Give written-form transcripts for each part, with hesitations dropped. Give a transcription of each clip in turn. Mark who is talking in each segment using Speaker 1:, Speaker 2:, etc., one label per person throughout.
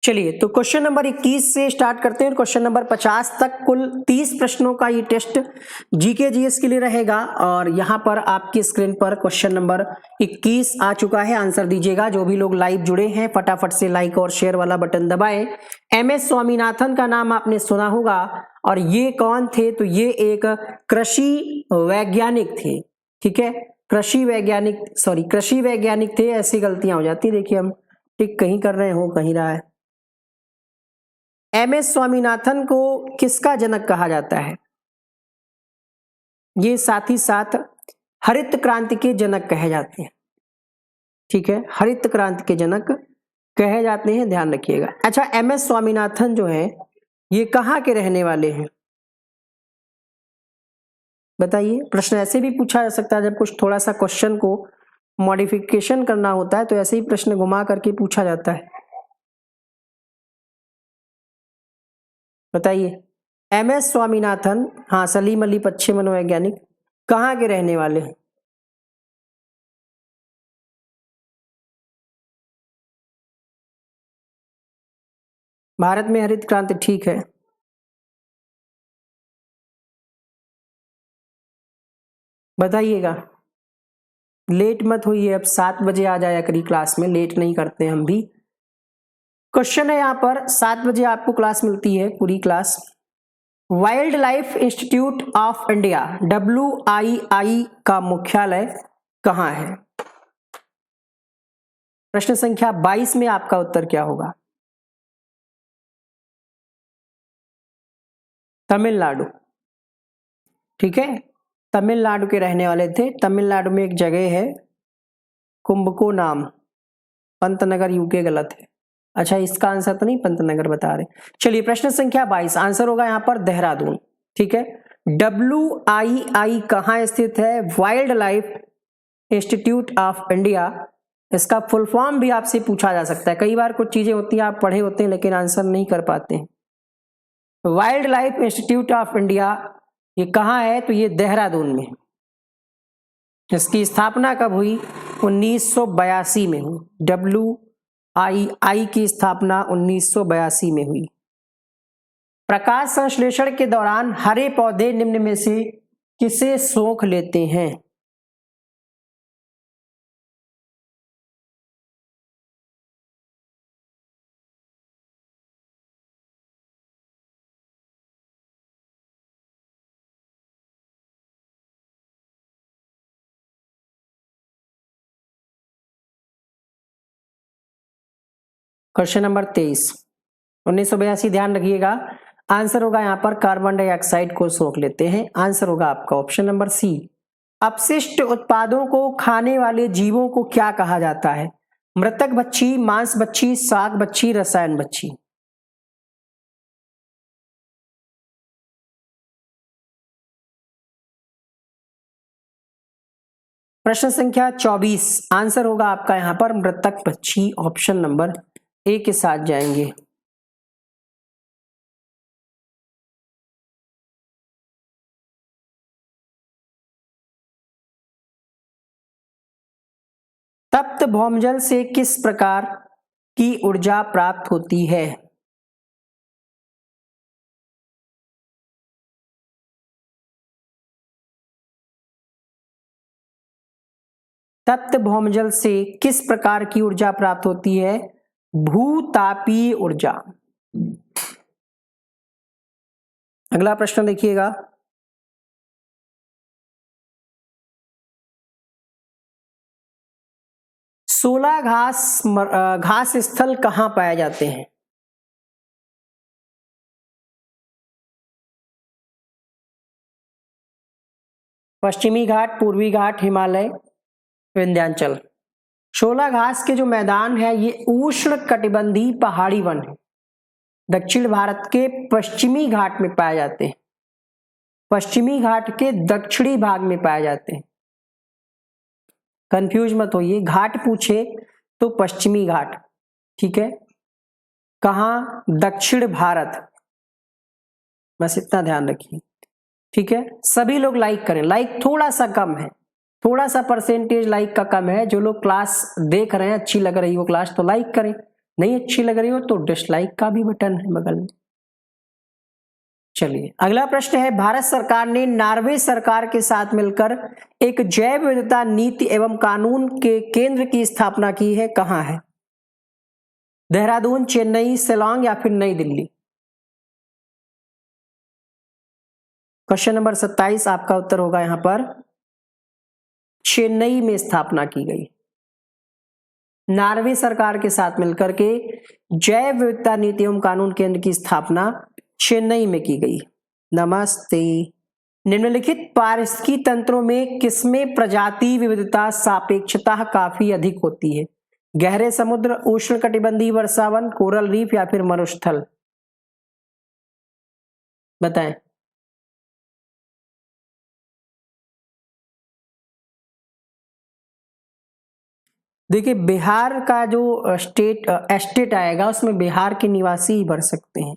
Speaker 1: चलिए तो question number 21 से स्टार्ट करते हैं। क्वेश्चन नंबर 50 तक कुल 30 प्रश्नों का ये टेस्ट जीके जीएस के लिए रहेगा और यहाँ पर आपकी स्क्रीन पर क्वेश्चन नंबर 21 आ चुका है। आंसर दीजिएगा। जो भी लोग लाइव जुड़े हैं फटाफट से लाइक और शेयर वाला बटन दबाएं। MS स्वामीनाथन का नाम आपने सुना होगा और ये कौन थे? तो ये एक कृषि वैज्ञानिक थे। ठीक है, कृषि वैज्ञानिक थे। ऐसी गलतियां हो जाती है, देखिए हम टिक कहीं कर रहे हो कहीं रहा है। MS स्वामीनाथन को किसका जनक कहा जाता है? ये साथ ही साथ हरित क्रांति के जनक कहे जाते हैं। ठीक है, हरित क्रांति के जनक कहे जाते हैं, ध्यान रखिएगा। अच्छा, MS स्वामीनाथन जो है ये कहाँ के रहने वाले हैं बताइए। प्रश्न ऐसे भी पूछा जा सकता है, जब कुछ थोड़ा सा क्वेश्चन को मॉडिफिकेशन करना होता है तो ऐसे ही प्रश्न घुमा करके पूछा जाता है। बताइए, MS स्वामीनाथन, हाँ सलीम अली अच्छे मनोवैज्ञानिक, कहाँ के रहने वाले हैं? भारत में हरित क्रांति, ठीक है। बताइएगा, लेट मत होइए, अब 7 बजे आ जाया करी क्लास में, लेट नहीं करते हम भी। क्वेश्चन है यहाँ पर, 7 बजे आपको क्लास मिलती है पूरी class. Wild life institute of India WII का मुख्यालय कहाँ है? प्रश्न संख्या 22 में आपका उत्तर क्या होगा? तमिलनाडु। ठीक है, तमिलनाडु के रहने वाले थे। तमिलनाडु में एक जगह है कुंभको नाम, पंतनगर यूके गलत है। अच्छा, इसका आंसर तो नहीं पंतनगर बता रहे। चलिए प्रश्न संख्या 22, आंसर होगा यहाँ पर देहरादून। ठीक है, WII कहाँ स्थित है? Wild life institute of India. इसका फुल फॉर्म भी आपसे पूछा जा सकता है। कई बार कुछ चीजें होती हैं आप पढ़े होते हैं लेकिन आंसर नहीं कर पाते हैं। Wild life institute of India ये कहाँ है? तो ये देहरादून में। इसकी स्थापना कब हुई? 1982 में हुई। WII की स्थापना 1982 में हुई। प्रकाश संश्लेषण के दौरान हरे पौधे निम्न में से किसे सोख लेते हैं? क्वेश्चन नंबर 23, 1982, ध्यान रखिएगा। आंसर होगा यहाँ पर कार्बन डाइऑक्साइड को सोख लेते हैं। आंसर होगा आपका ऑप्शन नंबर C। अपशिष्ट उत्पादों को खाने वाले जीवों को क्या कहा जाता है? मृतक बच्ची, मांस बच्ची, शाक बच्ची, रसायन बच्ची। प्रश्न संख्या 24, आंसर होगा आपका यहाँ पर मृतक बच्ची। ऑप्शन नंबर A के साथ जाएंगे। तप्त भौमजल से किस प्रकार की ऊर्जा प्राप्त होती है? तप्त भौमजल से किस प्रकार की ऊर्जा प्राप्त होती है? भूतापीय ऊर्जा। अगला प्रश्न देखिएगा, सोलह घास स्थल कहां पाए जाते हैं? पश्चिमी घाट, पूर्वी घाट, हिमालय, विंध्याचल। 16 घास के जो मैदान है ये उष्ण कटिबंधीय पहाड़ी वन है। दक्षिण भारत के पश्चिमी घाट में पाए जाते हैं। पश्चिमी घाट के दक्षिणी भाग में पाए जाते हैं। कंफ्यूज मत होइए, घाट पूछे तो पश्चिमी घाट। ठीक है, कहां? दक्षिण भारत, बस इतना ध्यान रखिए। ठीक है, सभी लोग लाइक करें। लाइक थोड़ा सा कम है, थोड़ा सा परसेंटेज लाइक का कम है। जो लोग क्लास देख रहे हैं, अच्छी लग रही हो क्लास तो लाइक करें, नहीं अच्छी लग रही हो तो डिसलाइक का भी बटन है बगल में। चलिए अगला प्रश्न है, भारत सरकार ने नॉर्वे सरकार के साथ मिलकर एक जैव विविधता नीति एवं कानून के केंद्र की स्थापना की है, कहां है? देहरादून, चेन्नई, शिलांग या फिर नई दिल्ली? क्वेश्चन नंबर 27 आपका उत्तर होगा यहां पर चेन्नई में स्थापना की गई। नॉर्वे सरकार के साथ मिलकर के जैव विविधता नीति एवं कानून केंद्र की स्थापना चेन्नई में की गई। नमस्ते। निम्नलिखित पारिस्थितिकी तंत्रों में किसमें प्रजाति विविधता सापेक्षता काफी अधिक होती है? गहरे समुद्र, उष्णकटिबंधीय वर्षावन, कोरल रीफ या फिर मरुस्थल? बताएं। देखिए बिहार का जो एस्टेट आएगा उसमें बिहार के निवासी ही भर सकते हैं।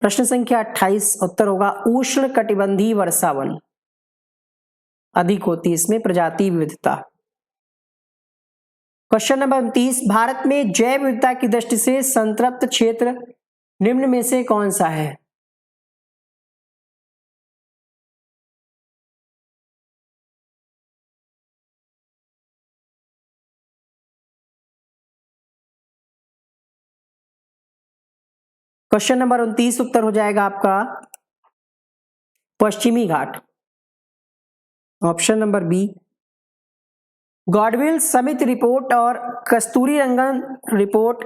Speaker 1: प्रश्न संख्या 28 उत्तर होगा उष्ण कटिबंधीय वर्षावन अधिक होती है, इसमें प्रजाति विविधता। क्वेश्चन नंबर 29, भारत में जैव विविधता की दृष्टि से संतृप्त क्षेत्र निम्न में से कौन सा है? क्वेश्चन नंबर 29 उत्तर हो जाएगा आपका पश्चिमी घाट, ऑप्शन नंबर बी। गॉडविल समिति रिपोर्ट और कस्तूरीरंगन रिपोर्ट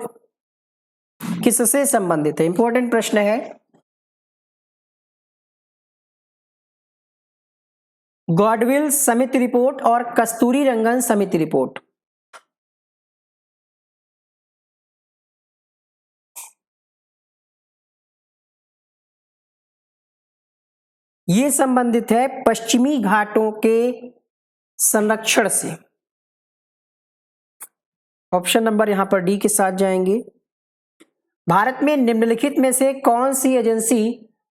Speaker 1: किससे संबंधित है? इंपॉर्टेंट प्रश्न है। गॉडविल समिति रिपोर्ट और कस्तूरीरंगन समिति रिपोर्ट ये संबंधित है पश्चिमी घाटों के संरक्षण से। ऑप्शन नंबर यहां पर डी के साथ जाएंगे। भारत में निम्नलिखित में से कौन सी एजेंसी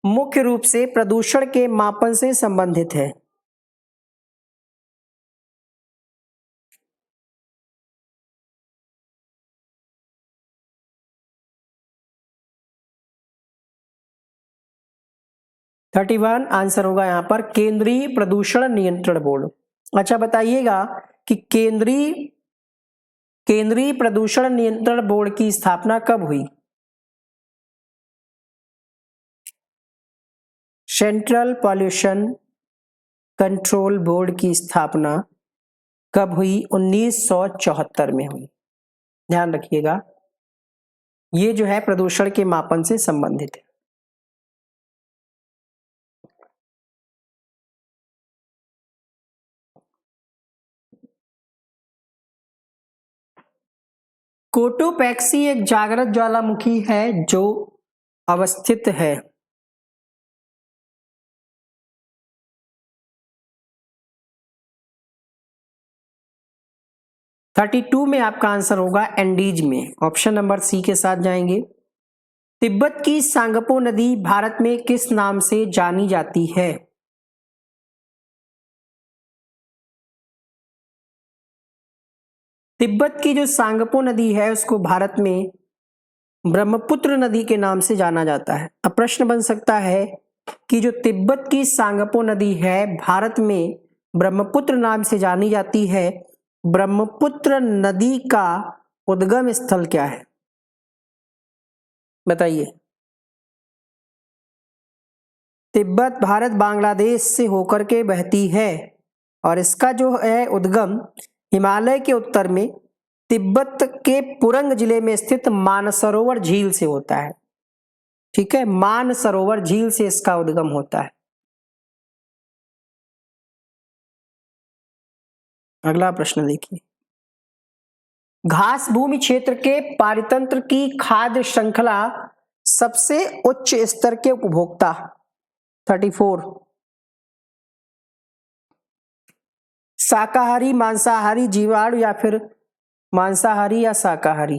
Speaker 1: मुख्य रूप से प्रदूषण के मापन से संबंधित है? थर्टी वन आंसर होगा यहां पर केंद्रीय प्रदूषण नियंत्रण बोर्ड। अच्छा बताइएगा कि केंद्रीय प्रदूषण नियंत्रण बोर्ड की स्थापना कब हुई? सेंट्रल पॉल्यूशन कंट्रोल बोर्ड की स्थापना कब हुई? 1974 में हुई। ध्यान रखिएगा ये जो है प्रदूषण के मापन से संबंधित है। कोटोपैक्सी एक जागृत ज्वालामुखी है जो अवस्थित है थर्टी टू में आपका आंसर होगा एंडीज में, ऑप्शन नंबर सी के साथ जाएंगे। तिब्बत की सांगपो नदी भारत में किस नाम से जानी जाती है? तिब्बत की जो सांगपो नदी है उसको भारत में ब्रह्मपुत्र नदी के नाम से जाना जाता है। अब प्रश्न बन सकता है कि जो तिब्बत की सांगपो नदी है भारत में ब्रह्मपुत्र नाम से जानी जाती है, ब्रह्मपुत्र नदी का उद्गम स्थल क्या है? बताइए। तिब्बत भारत बांग्लादेश से होकर के बहती है और इसका जो है उद्गम हिमालय के उत्तर में तिब्बत के पुरंग जिले में स्थित मानसरोवर झील से होता है। ठीक है, मानसरोवर झील से इसका उद्गम होता है। अगला प्रश्न देखिए, घास भूमि क्षेत्र के पारितंत्र की खाद्य श्रृंखला सबसे उच्च स्तर के उपभोक्ता 34। शाकाहारी, मांसाहारी, जीवाणु या फिर मांसाहारी या शाकाहारी?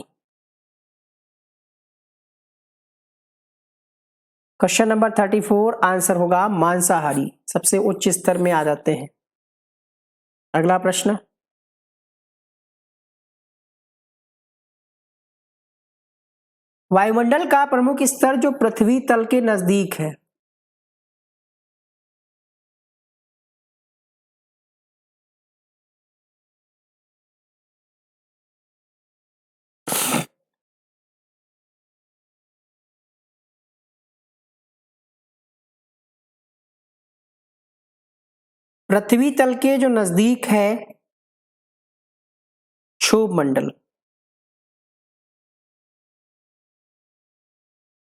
Speaker 1: क्वेश्चन नंबर 34 आंसर होगा मांसाहारी, सबसे उच्च स्तर में आ जाते हैं। अगला प्रश्न, वायुमंडल का प्रमुख स्तर जो पृथ्वी तल के नजदीक है। पृथ्वी तल के जो नजदीक है क्षोभ मंडल।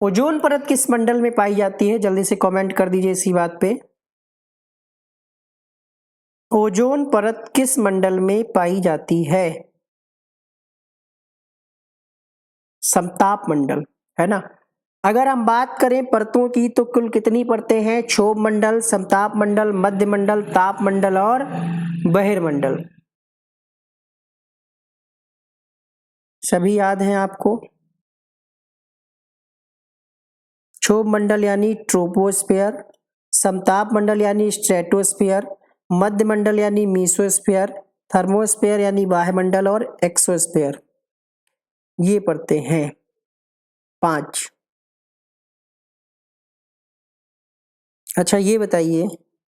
Speaker 1: ओजोन परत किस मंडल में पाई जाती है? जल्दी से कमेंट कर दीजिए इसी बात पे। ओजोन परत किस मंडल में पाई जाती है? समताप मंडल, है ना। अगर हम बात करें परतों की तो कुल कितनी परतें हैं? क्षोभ मंडल, समताप मंडल, मध्य मंडल, ताप मंडल और बहिर्मंडल। सभी याद हैं आपको? क्षोभ मंडल यानी ट्रोपोस्फियर, समताप मंडल यानी स्ट्रेटोस्फियर, मध्य मंडल यानी मीसोस्फियर, थर्मोस्फियर यानी बाह्यमंडल और एक्सोस्फियर। ये परतें हैं 5। अच्छा ये बताइए,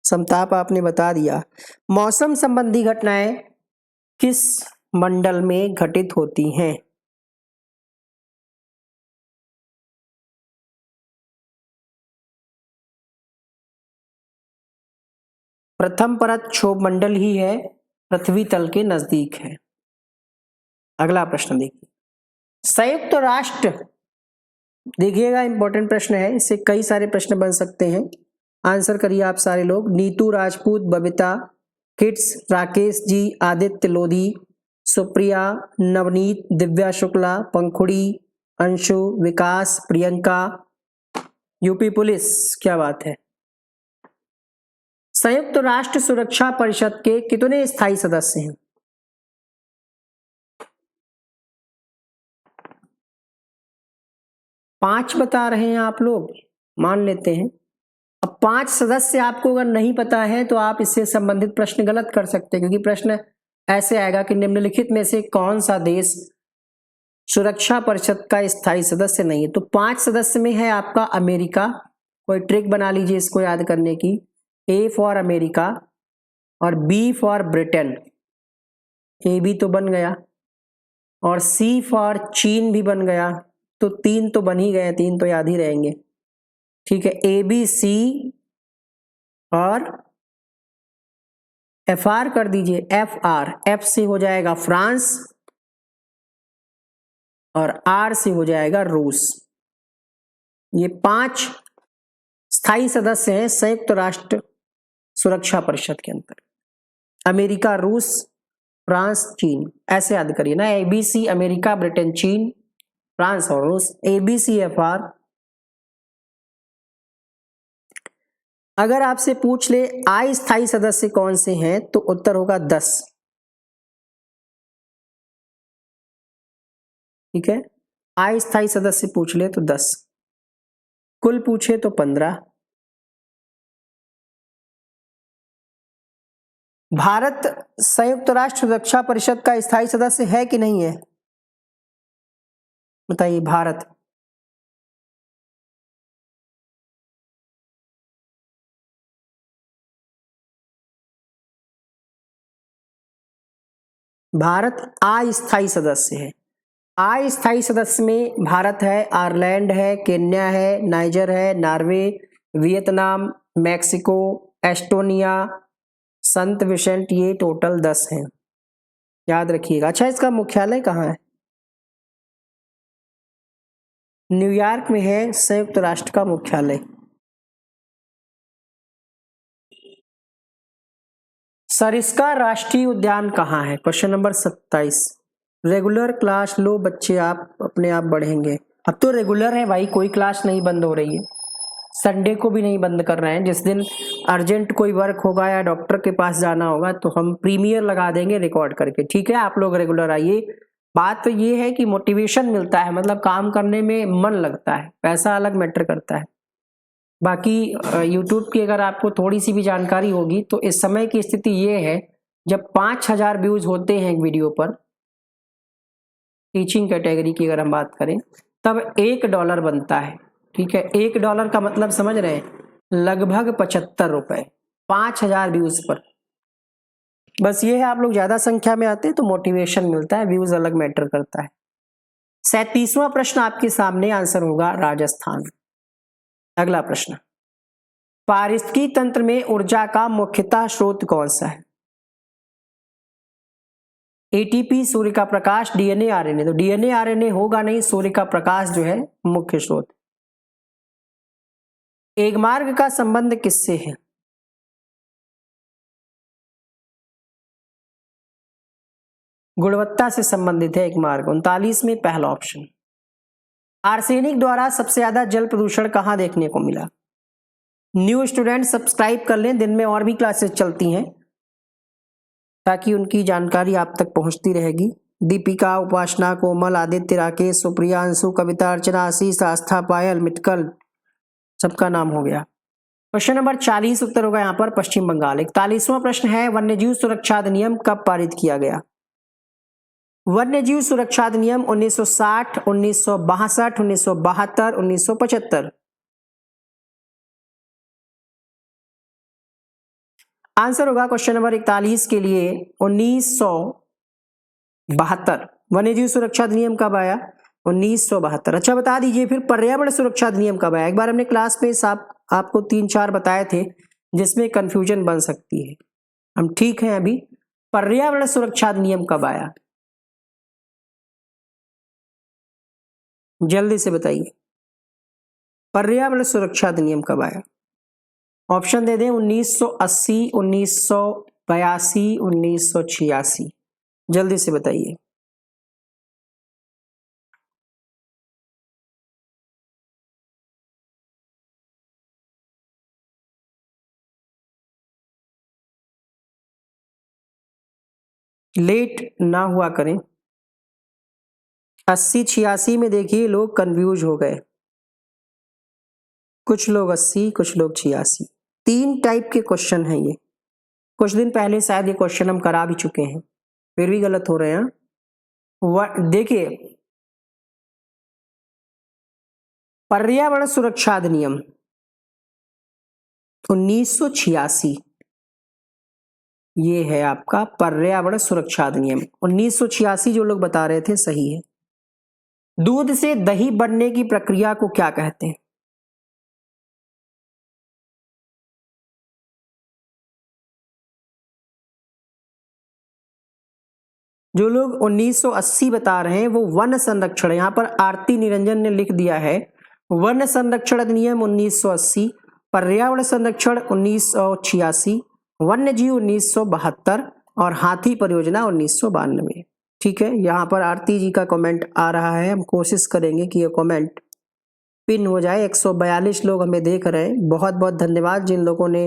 Speaker 1: समताप आपने बता दिया, मौसम संबंधी घटनाएं किस मंडल में घटित होती हैं? प्रथम परत क्षोभ मंडल ही है, पृथ्वी तल के नजदीक है। अगला प्रश्न देखिए, संयुक्त राष्ट्र, देखिएगा इंपॉर्टेंट प्रश्न है, इससे कई सारे प्रश्न बन सकते हैं। आंसर करिए आप सारे लोग। नीतू राजपूत, बबीता किड्स, राकेश जी, आदित्य लोधी, सुप्रिया, नवनीत, दिव्या शुक्ला, पंखुड़ी, अंशु, विकास, प्रियंका, यूपी पुलिस। क्या बात है। संयुक्त राष्ट्र सुरक्षा परिषद के कितने स्थायी सदस्य हैं? 5 बता रहे हैं आप लोग, मान लेते हैं। अब 5 सदस्य आपको अगर नहीं पता है तो आप इससे संबंधित प्रश्न गलत कर सकते हैं, क्योंकि प्रश्न ऐसे आएगा कि निम्नलिखित में से कौन सा देश सुरक्षा परिषद का स्थायी सदस्य नहीं है। तो 5 सदस्य में है आपका अमेरिका। कोई ट्रिक बना लीजिए इसको याद करने की। ए फॉर अमेरिका और बी फॉर ब्रिटेन, ए भी तो बन गया, और सी फॉर चीन भी बन गया। तो 3 तो बन ही गए, 3 तो याद ही रहेंगे। ठीक है, ए बी सी और एफ आर कर दीजिए, एफ आर। एफ से हो जाएगा फ्रांस और आर से हो जाएगा रूस। ये 5 स्थायी सदस्य हैं संयुक्त राष्ट्र सुरक्षा परिषद के अंतर्गत। अमेरिका, रूस, फ्रांस, चीन, ऐसे याद करिए ना। एबीसी अमेरिका, ब्रिटेन, चीन, फ्रांस और रूस। ABC F R. अगर आपसे पूछ ले अस्थायी सदस्य कौन से हैं तो उत्तर होगा 10। ठीक है, अस्थायी सदस्य पूछ ले तो 10, कुल पूछे तो 15। भारत संयुक्त राष्ट्र सुरक्षा परिषद का स्थायी सदस्य है कि नहीं है? बताइए। भारत अस्थायी सदस्य है। अस्थायी सदस्य में भारत है, आयरलैंड है, केन्या है, नाइजर है, नॉर्वे, वियतनाम, मैक्सिको, एस्टोनिया, संत विसेंट। ये टोटल 10 हैं, याद रखिएगा। अच्छा, इसका मुख्यालय कहाँ है? न्यूयॉर्क में है संयुक्त राष्ट्र का मुख्यालय। सरिस्का राष्ट्रीय उद्यान कहाँ है? Question number 27। रेगुलर क्लास लो बच्चे, आप अपने आप बढ़ेंगे। अब तो रेगुलर है भाई, कोई क्लास नहीं बंद हो रही है। संडे को भी नहीं बंद कर रहे हैं। जिस दिन अर्जेंट कोई वर्क होगा या डॉक्टर के पास जाना होगा तो हम प्रीमियर लगा देंगे रिकॉर्ड करके। ठीक है, आप लोग रेगुलर आइए। बात तो ये है कि मोटिवेशन मिलता है, मतलब काम करने में मन लगता है, पैसा अलग मैटर करता है। बाकी यूट्यूब की अगर आपको थोड़ी सी भी जानकारी होगी तो इस समय की स्थिति ये है, जब 5000 व्यूज होते हैं एक वीडियो पर, टीचिंग कैटेगरी की अगर हम बात करें, तब $1 बनता है। ठीक है, $1 का मतलब समझ रहे हैं, लगभग 75 रुपए, 5000 व्यूज पर। बस ये है, आप लोग ज्यादा संख्या में आते हैं तो मोटिवेशन मिलता है, व्यूज अलग मैटर करता है। 37वां प्रश्न आपके सामने, आंसर होगा राजस्थान। अगला प्रश्न, पारिस्थितिकी तंत्र में ऊर्जा का मुख्यतः स्रोत कौन सा है? एटीपी, सूर्य का प्रकाश, डीएनए, आरएनए। तो डीएनए आरएनए होगा नहीं, सूर्य का प्रकाश जो है मुख्य स्रोत। एक मार्ग का संबंध किससे है? गुणवत्ता से संबंधित है एक मार्ग। 39 में पहला ऑप्शन। आर्सेनिक द्वारा सबसे ज्यादा जल प्रदूषण कहां देखने को मिला? न्यू स्टूडेंट सब्सक्राइब कर लें, दिन में और भी क्लासेस चलती हैं ताकि उनकी जानकारी आप तक पहुंचती रहेगी। दीपिका, उपासना, कोमल, आदित्य, राकेश, सुप्रिया, अंशु, कविता, अर्चना, आशीष, आस्था, पायल, मित्कल, सबका नाम हो गया। क्वेश्चन नंबर 40 उत्तर होगा यहाँ पर पश्चिम बंगाल। 41वां प्रश्न है, वन्यजीव सुरक्षा अधिनियम कब पारित किया गया? वन्यजीव सुरक्षा अधिनियम 1960, 1962, 1972, 1975। आंसर होगा क्वेश्चन नंबर 41 के लिए 1972। वन्यजीव सुरक्षा अधिनियम कब आया? 1972। अच्छा बता दीजिए फिर पर्यावरण सुरक्षा अधिनियम कब आया? एक बार हमने क्लास में आपको 3-4 बताए थे जिसमें कंफ्यूजन बन सकती है। हम ठीक हैं अभी। पर्यावरण सुरक्षा अधिनियम कब आया? जल्दी से बताइए, पर्यावरण सुरक्षा अधिनियम कब आया? ऑप्शन दे दें, 1980, 1982, 1986। जल्दी से बताइए। लेट ना हुआ करें। 80-86 में देखिए लोग कंफ्यूज हो गए, कुछ लोग 80, कुछ लोग 86। 3 टाइप के क्वेश्चन हैं ये। कुछ दिन पहले शायद ये क्वेश्चन हम करा भी चुके हैं, फिर भी गलत हो रहे हैं। देखिए, पर्यावरण सुरक्षा अधिनियम 1986, ये है आपका पर्यावरण सुरक्षा अधिनियम 1986। जो लोग बता रहे थे सही है। दूध से दही बनने की प्रक्रिया को क्या कहते हैं? जो लोग 1980 बता रहे हैं वो वन संरक्षण, यहाँ पर आरती निरंजन ने लिख दिया है वन संरक्षण अधिनियम 1980, पर्यावरण संरक्षण 1986, वन्यजीव 1972 और हाथी परियोजना 1992। ठीक है, यहाँ पर आरती जी का कमेंट आ रहा है, हम कोशिश करेंगे कि ये कमेंट पिन हो जाए। 142 लोग हमें देख रहे हैं, बहुत बहुत धन्यवाद जिन लोगों ने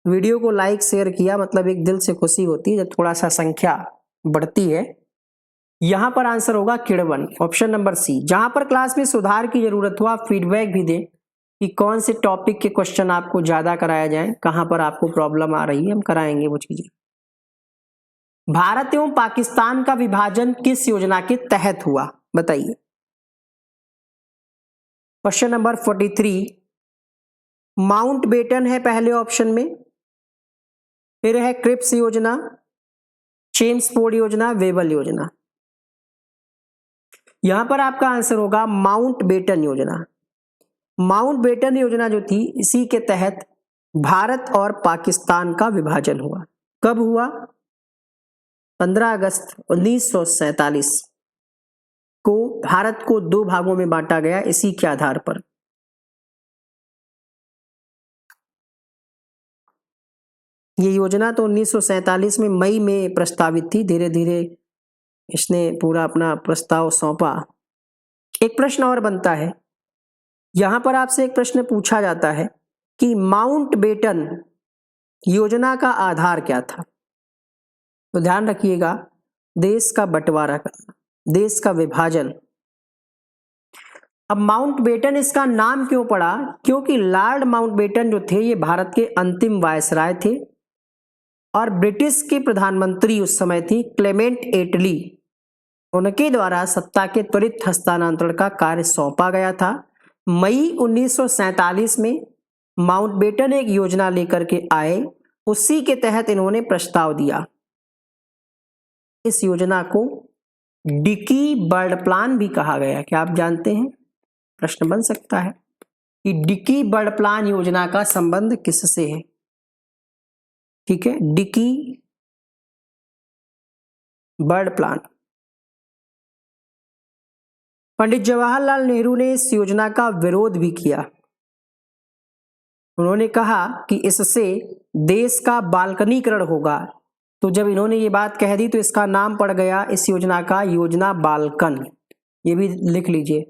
Speaker 1: वीडियो को लाइक शेयर किया। मतलब एक दिल से खुशी होती है जब थोड़ा सा संख्या बढ़ती है। यहां पर आंसर होगा किड़वन, ऑप्शन नंबर सी। जहां पर क्लास में सुधार की जरूरत हो आप फीडबैक भी दें कि कौन से टॉपिक के क्वेश्चन आपको ज्यादा कराया जाए, कहां पर आपको प्रॉब्लम आ रही है, हम कराएंगे वो चीजें। भारत एवं पाकिस्तान का विभाजन किस योजना के तहत हुआ, बताइए। क्वेश्चन नंबर 43, माउंटबेटन है पहले ऑप्शन में, फिर है क्रिप्स योजना, चेम्सफोर्ड योजना, वेबल योजना। यहां पर आपका आंसर होगा माउंटबेटन योजना। माउंटबेटन योजना जो थी, इसी के तहत भारत और पाकिस्तान का विभाजन हुआ। कब हुआ? 15 अगस्त 1947 को भारत को 2 भागों में बांटा गया इसी के आधार पर। ये योजना तो 1947 में मई में प्रस्तावित थी, धीरे धीरे इसने पूरा अपना प्रस्ताव सौंपा। एक प्रश्न और बनता है, यहां पर आपसे एक प्रश्न पूछा जाता है कि माउंटबेटन योजना का आधार क्या था? तो ध्यान रखिएगा, देश का बंटवारा करना, देश का विभाजन। अब माउंटबेटन इसका नाम क्यों पड़ा? क्योंकि लॉर्ड माउंटबेटन जो थे ये भारत के अंतिम वायसराय थे और ब्रिटिश के प्रधानमंत्री उस समय थी क्लेमेंट एटली। उनके द्वारा सत्ता के त्वरित हस्तांतरण का कार्य सौंपा गया था। मई 1947 में माउंटबेटन एक योजना लेकर के आए, उसी के तहत इन्होंने प्रस्ताव दिया। इस योजना को डिकी बर्ड प्लान भी कहा गया। क्या आप जानते हैं? प्रश्न बन सकता है कि डिकी बर्ड प्लान योजना का संबंध किससे है। ठीक है, Dickie Bird plan. Pandit Jawaharlal Nehru ने इस योजना का विरोध भी किया। उन्होंने कहा कि इससे देश का बाल्कनीकरण होगा। तो जब इन्होंने ये बात कह दी तो इसका नाम पड़ गया इस योजना का योजना बाल्कन। ये भी लिख लीजिए,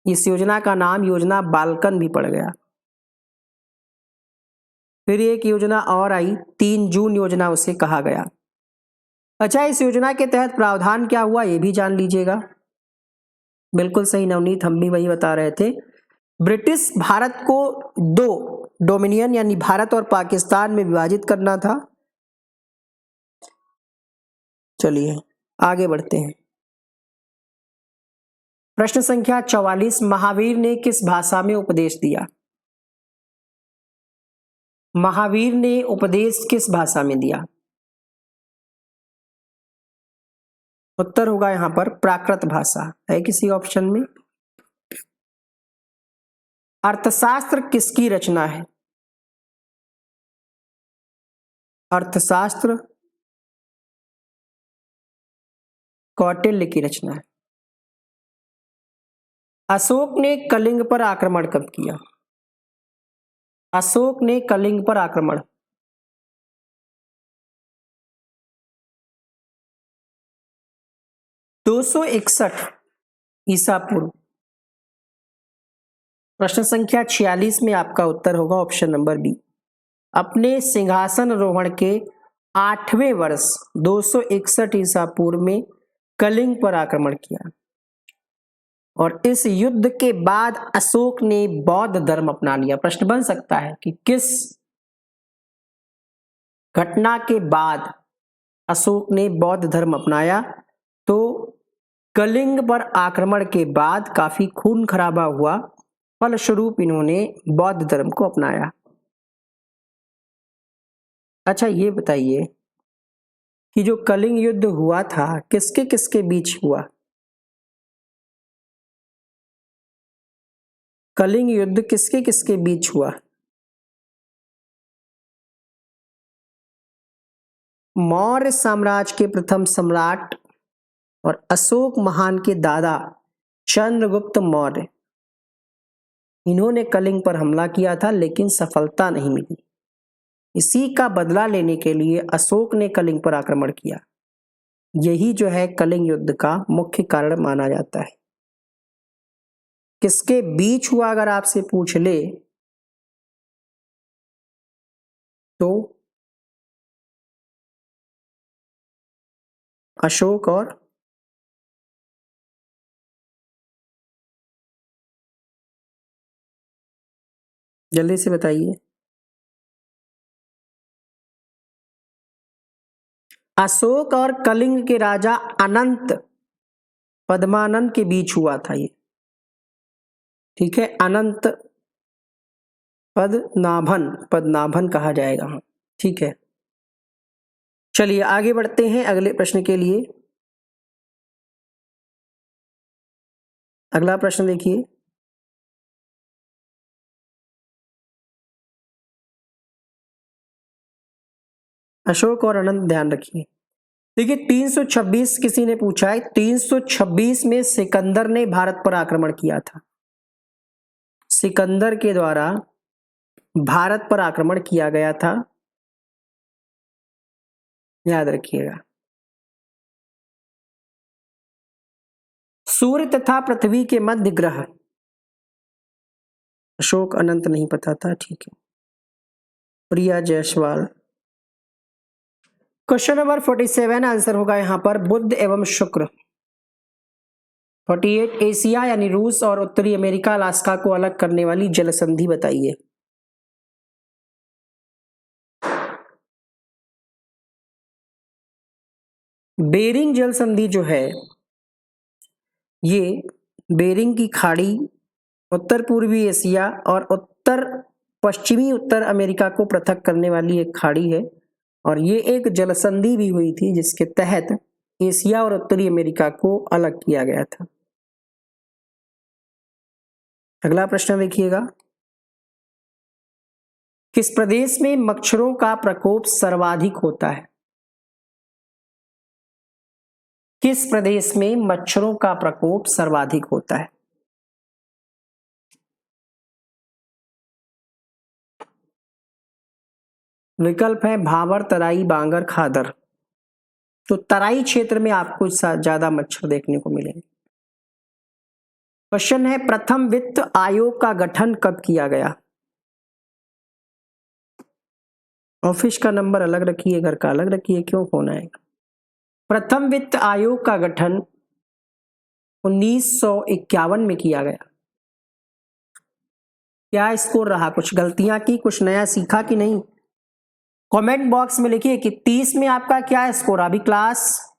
Speaker 1: इस योजना का नाम योजना बाल्कन भी पड़ गया। फिर एक योजना और आई, 3 जून योजना उसे कहा गया। अच्छा, इस योजना के तहत प्रावधान क्या हुआ ये भी जान लीजिएगा। बिल्कुल सही नवनीत, हम भी वही बता रहे थे। ब्रिटिश भारत को 2 डोमिनियन यानी भारत और पाकिस्तान में विभाजित करना था। चलिए आगे बढ़ते हैं। प्रश्न संख्या 44, महावीर ने किस भाषा में उपदेश दिया? महावीर ने उपदेश किस भाषा में दिया? उत्तर होगा यहां पर प्राकृत भाषा। है किसी ऑप्शन में? अर्थशास्त्र किसकी रचना है? अर्थशास्त्र कौटिल्य की रचना है। अशोक ने कलिंग पर आक्रमण कब किया? अशोक ने कलिंग पर आक्रमण 261 ईसा पूर्व। प्रश्न संख्या 46 में आपका उत्तर होगा ऑप्शन नंबर बी। अपने सिंहासन रोहण के 8वें वर्ष 261 ईसा पूर्व में कलिंग पर आक्रमण किया और इस युद्ध के बाद अशोक ने बौद्ध धर्म अपना लिया। प्रश्न बन सकता है कि किस घटना के बाद अशोक ने बौद्ध धर्म अपनाया? तो कलिंग पर आक्रमण के बाद काफी खून खराबा हुआ, फलस्वरूप इन्होंने बौद्ध धर्म को अपनाया। अच्छा, ये बताइए कि जो कलिंग युद्ध हुआ था किसके किसके बीच हुआ? कलिंग युद्ध किसके किसके बीच हुआ? मौर्य साम्राज्य के प्रथम सम्राट और अशोक महान के दादा चंद्रगुप्त मौर्य, इन्होंने कलिंग पर हमला किया था लेकिन सफलता नहीं मिली। इसी का बदला लेने के लिए अशोक ने कलिंग पर आक्रमण किया। यही जो है कलिंग युद्ध का मुख्य कारण माना जाता है। किसके बीच हुआ अगर आपसे पूछ ले तो अशोक और जल्दी से बताइए। अशोक और कलिंग के राजा अनंत पद्मानंद के बीच हुआ था ये। ठीक है, अनंत पद्मनाभन कहा जाएगा। हाँ ठीक है, चलिए आगे बढ़ते हैं अगले प्रश्न के लिए। अगला प्रश्न देखिए, अशोक और अनंत ध्यान रखिए। देखिए 326 किसी ने पूछा है, 326 में सिकंदर ने भारत पर आक्रमण किया था। सिकंदर के द्वारा भारत पर आक्रमण किया गया था, याद रखिएगा। सूर्य तथा पृथ्वी के मध्य ग्रह, अशोक अनंत नहीं पता था। ठीक है, प्रिया जायसवाल। क्वेश्चन नंबर 47 आंसर होगा यहां पर बुध एवं शुक्र। 48 एशिया यानी रूस और उत्तरी अमेरिका अलास्का को अलग करने वाली जल संधि बताइए। बेरिंग जल संधि जो है ये बेरिंग की खाड़ी, उत्तर पूर्वी एशिया और उत्तर पश्चिमी उत्तर अमेरिका को पृथक करने वाली एक खाड़ी है और ये एक जलसंधि भी हुई थी जिसके तहत एशिया और उत्तरी अमेरिका को अलग किया गया था। अगला प्रश्न देखिएगा, किस प्रदेश में मच्छरों का प्रकोप सर्वाधिक होता है? किस प्रदेश में मच्छरों का प्रकोप सर्वाधिक होता है? विकल्प है भाबर, तराई, बांगर, खादर। तो तराई क्षेत्र में आपको ज्यादा मच्छर देखने को मिलेंगे। क्वेश्चन है, प्रथम वित्त आयोग का गठन कब किया गया? ऑफिस का नंबर अलग रखिए, घर का अलग रखिए, क्यों फोन आएगा। प्रथम वित्त आयोग का गठन 1951 में किया गया। क्या स्कोर रहा? कुछ गलतियां की, कुछ नया सीखा कि नहीं? कमेंट बॉक्स में लिखिए कि 30 में आपका क्या स्कोर। अभी क्लास